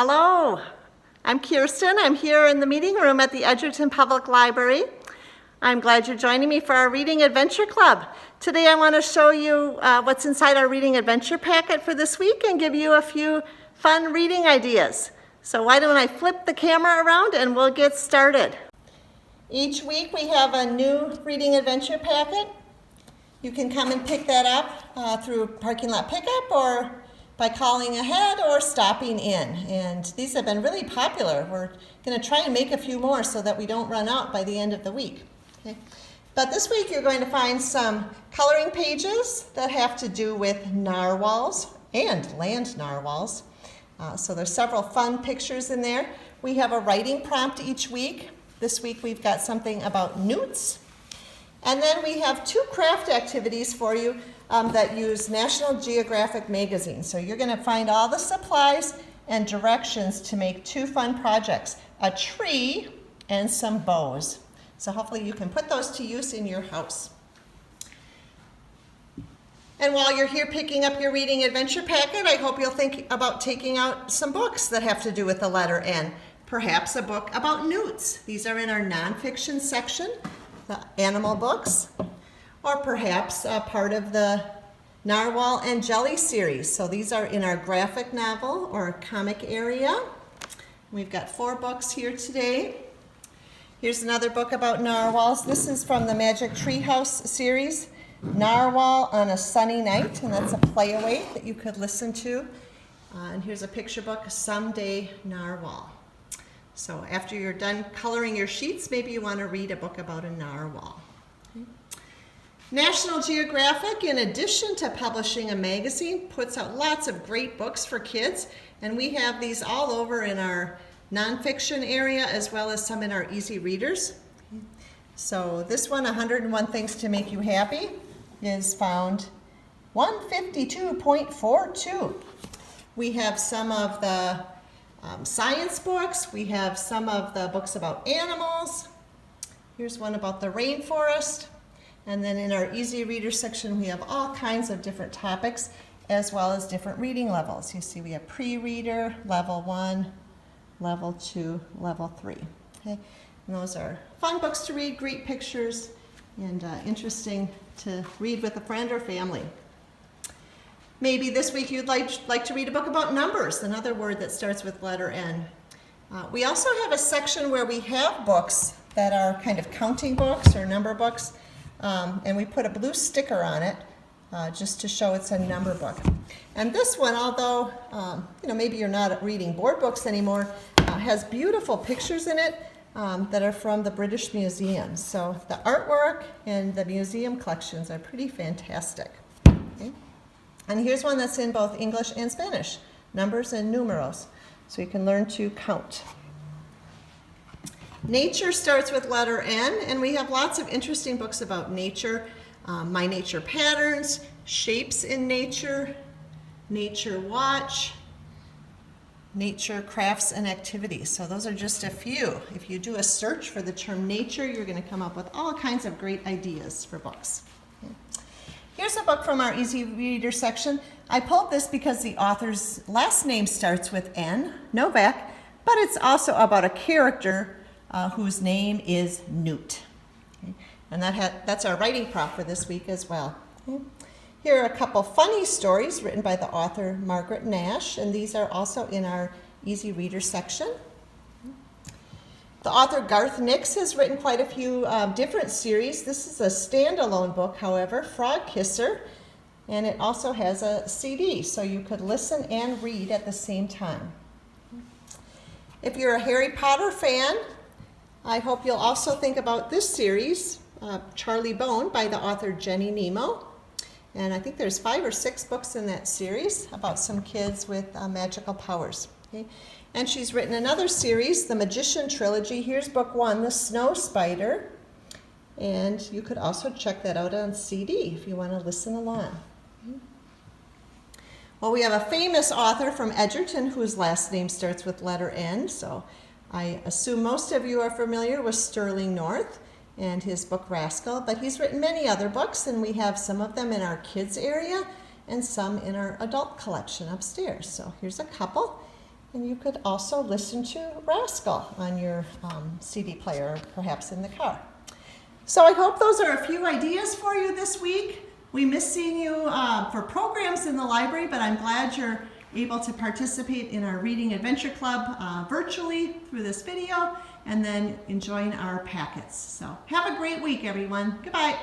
Hello, I'm Kirsten. I'm here in the meeting room at the Edgerton Public Library. I'm glad you're joining me for our Reading Adventure Club. Today I want to show you what's inside our Reading Adventure packet for this week and give you a few fun reading ideas. So why don't I flip the camera around and we'll get started. Each week we have a new Reading Adventure packet. You can come and pick that up through parking lot pickup or by calling ahead or stopping in. And these have been really popular. We're going to try and make a few more so that we don't run out by the end of the week. Okay? But this week you're going to find some coloring pages that have to do with narwhals and land narwhals. So there's several fun pictures in there. We have a writing prompt each week. This week we've got something about newts. And then we have two craft activities for you that use National Geographic magazine. So you're going to find all the supplies and directions to make two fun projects, a tree and some bows. So hopefully you can put those to use in your house. And while you're here picking up your Reading Adventure packet, I hope you'll think about taking out some books that have to do with the letter N. Perhaps a book about newts. These are in our nonfiction section, the animal books. Or perhaps a part of the Narwhal and Jelly series. So these are in our graphic novel or comic area. We've got 4 books here today. Here's another book about narwhals. This is from the Magic Treehouse series, Narwhal on a Sunny Night, and that's a playaway that you could listen to. And here's a picture book, Someday Narwhal. So after you're done coloring your sheets, maybe you want to read a book about a narwhal. Okay. National Geographic, in addition to publishing a magazine, puts out lots of great books for kids, and we have these all over in our nonfiction area as well as some in our easy readers. So this one, 101 Things to Make You Happy, is found 152.42. We have some of the science books. We have some of the books about animals. Here's one about the rainforest. And then in our easy reader section, we have all kinds of different topics as well as different reading levels. You see we have pre-reader, level 1, level 2, level 3. Okay? And those are fun books to read, great pictures, and interesting to read with a friend or family. Maybe this week you'd like to read a book about numbers, another word that starts with letter N. We also have a section where we have books that are kind of counting books or number books, and we put a blue sticker on it just to show it's a number book. And this one, although maybe you're not reading board books anymore, has beautiful pictures in it that are from the British Museum. So the artwork and the museum collections are pretty fantastic. Okay? And here's one that's in both English and Spanish, numbers and numeros, so you can learn to count. Nature starts with letter N, and we have lots of interesting books about nature, My Nature Patterns, Shapes in Nature, Nature Watch, Nature Crafts and Activities. So those are just a few. If you do a search for the term nature, you're going to come up with all kinds of great ideas for books. Okay. Here's a book from our easy reader section. I pulled this because the author's last name starts with N, Novak, but it's also about a character whose name is Newt. Okay. And that's our writing prompt for this week as well. Okay. Here are a couple funny stories written by the author Margaret Nash, and these are also in our easy reader section. The author Garth Nix has written quite a few different series. This is a standalone book, however, Frog Kisser, and it also has a CD, so you could listen and read at the same time. If you're a Harry Potter fan, I hope you'll also think about this series, Charlie Bone, by the author Jenny Nemo. And I think there's 5 or 6 books in that series about some kids with magical powers. Okay? And she's written another series, the Magician Trilogy. Here's book 1, The Snow Spider. And you could also check that out on CD if you want to listen along. Well, we have a famous author from Edgerton whose last name starts with letter N. So I assume most of you are familiar with Sterling North and his book Rascal, but he's written many other books, and we have some of them in our kids area and some in our adult collection upstairs. So here's a couple. And you could also listen to Rascal on your CD player, perhaps in the car. So I hope those are a few ideas for you this week. We miss seeing you for programs in the library, but I'm glad you're able to participate in our Reading Adventure Club virtually through this video, and then enjoying our packets. So have a great week, everyone. Goodbye.